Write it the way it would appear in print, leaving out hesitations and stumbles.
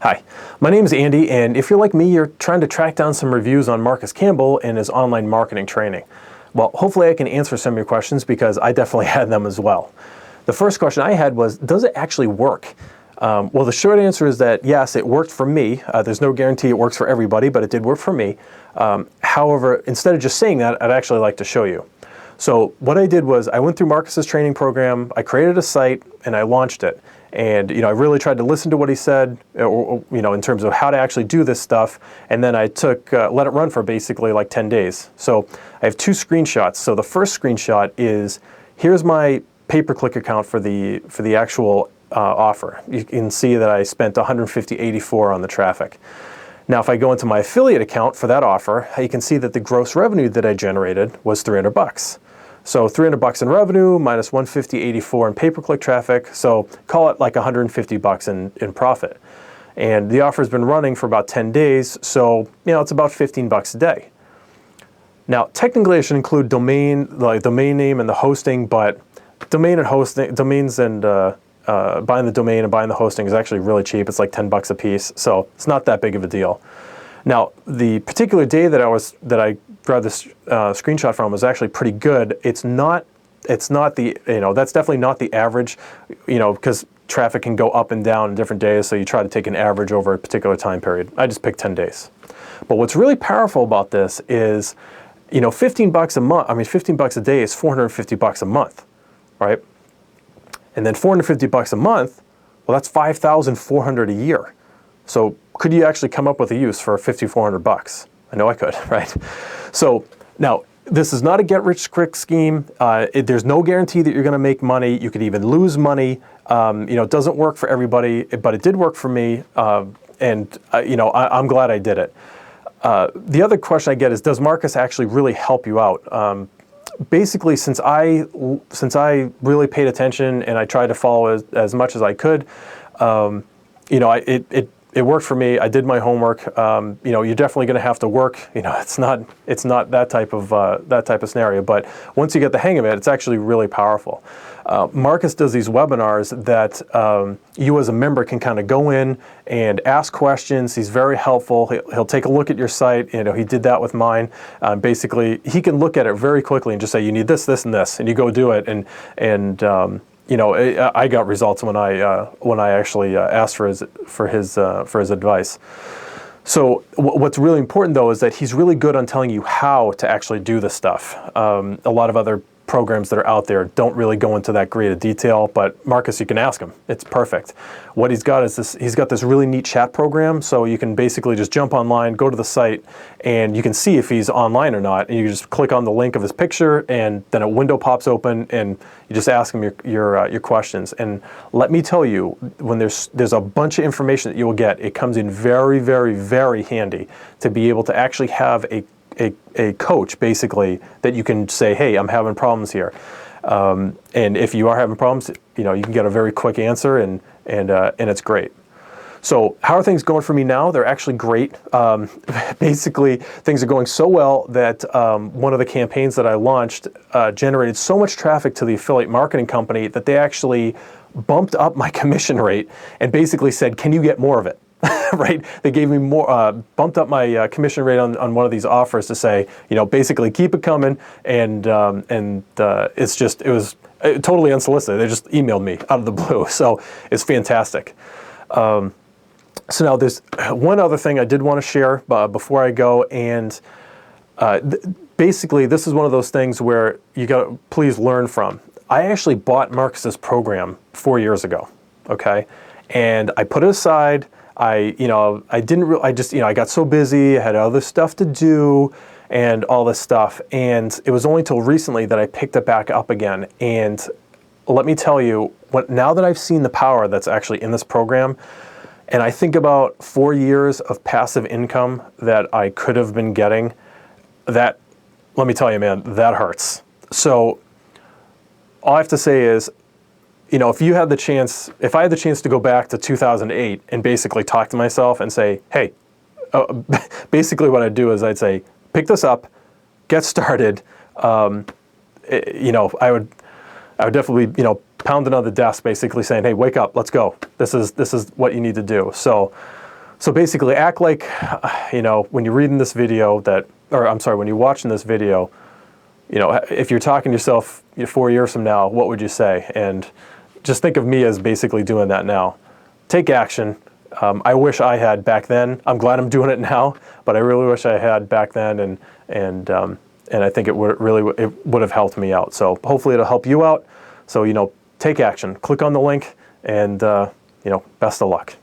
Hi, my name is Andy, and if you're like me, you're trying to track down some reviews on Marcus Campbell and his online marketing training. Well, hopefully I can answer some of your questions because I definitely had them as well. The first question I had was, does it actually work? Well, the short answer is that yes, it worked for me. There's no guarantee it works for everybody, but it did work for me. However, instead of just saying that, I'd actually like to show you. So what I did was I went through Marcus's training program, I created a site, and I launched it. And I really tried to listen to what he said, in terms of how to actually do this stuff. And then I let it run for basically like 10 days. So I have two screenshots. So the first screenshot is, here's my pay-per-click account for the actual offer. You can see that I spent $150.84 on the traffic. Now, if I go into my affiliate account for that offer, you can see that the gross revenue that I generated was $300. So $300 in revenue minus $150.84 in pay-per-click traffic. So call it like $150 in profit. And the offer's been running for about 10 days. So, it's about $15 a day. Now, technically I should include domain name and the hosting, but domains and buying the domain and buying the hosting is actually really cheap. It's like $10 a piece. So it's not that big of a deal. Now, the particular day that I grabbed this screenshot from was actually pretty good. It's not that's definitely not the average, because traffic can go up and down in different days, so you try to take an average over a particular time period. I just picked 10 days. But what's really powerful about this is, $15 a month, $15 a day is $450 a month, right? And then $450 a month, well, that's $5,400 a year. So could you actually come up with a use for $5,400? I know I could, right? So now, this is not a get-rich-quick scheme. There's no guarantee that you're going to make money. You could even lose money. It doesn't work for everybody, but it did work for me, and I'm glad I did it. The other question I get is, does Marcus actually really help you out? Basically, since I really paid attention and I tried to follow as much as I could, it worked for me. I did my homework. You're definitely going to have to work. It's not that type of scenario. But once you get the hang of it, it's actually really powerful. Marcus does these webinars that you as a member can kind of go in and ask questions. He's very helpful. He'll take a look at your site. He did that with mine. Basically, he can look at it very quickly and just say, you need this, this, and this, and you go do it. I got results when I actually asked for his advice. So what's really important though is that he's really good on telling you how to actually do this stuff. A lot of other programs that are out there don't really go into that great of detail, but Marcus, you can ask him. It's perfect. What he's got is he's got this really neat chat program, so you can basically just jump online, go to the site, and you can see if he's online or not, and you just click on the link of his picture, and then a window pops open, and you just ask him your questions. And let me tell you, when there's a bunch of information that you will get, it comes in very, very, very handy to be able to actually have a coach, basically, that you can say, hey, I'm having problems here. And if you are having problems, you can get a very quick answer, and it's great. So how are things going for me now? They're actually great. Basically, things are going so well that one of the campaigns that I launched generated so much traffic to the affiliate marketing company that they actually bumped up my commission rate and basically said, can you get more of it? Right? They gave me more, bumped up my commission rate on one of these offers to say, basically keep it coming, and it was totally unsolicited. They just emailed me out of the blue, so it's fantastic. So now there's one other thing I did want to share before I go, and basically this is one of those things where you got to please learn from. I actually bought Marcus's program 4 years ago, okay, and I put it aside. I got so busy, I had other stuff to do and all this stuff. And it was only till recently that I picked it back up again. And let me tell you, now that I've seen the power that's actually in this program, and I think about 4 years of passive income that I could have been getting, let me tell you, man, that hurts. So all I have to say is, if I had the chance to go back to 2008 and basically talk to myself and say, hey, basically what I'd do is I'd say, pick this up, get started. I would definitely, pounding on the desk, basically saying, hey, wake up, let's go. This is what you need to do. So So basically act like, when you're reading this video when you're watching this video, if you're talking to yourself 4 years from now, what would you say? And just think of me as basically doing that now. Take action. I wish I had back then. I'm glad I'm doing it now, but I really wish I had back then, and I think it would have helped me out. So hopefully it'll help you out. So take action. Click on the link, and best of luck.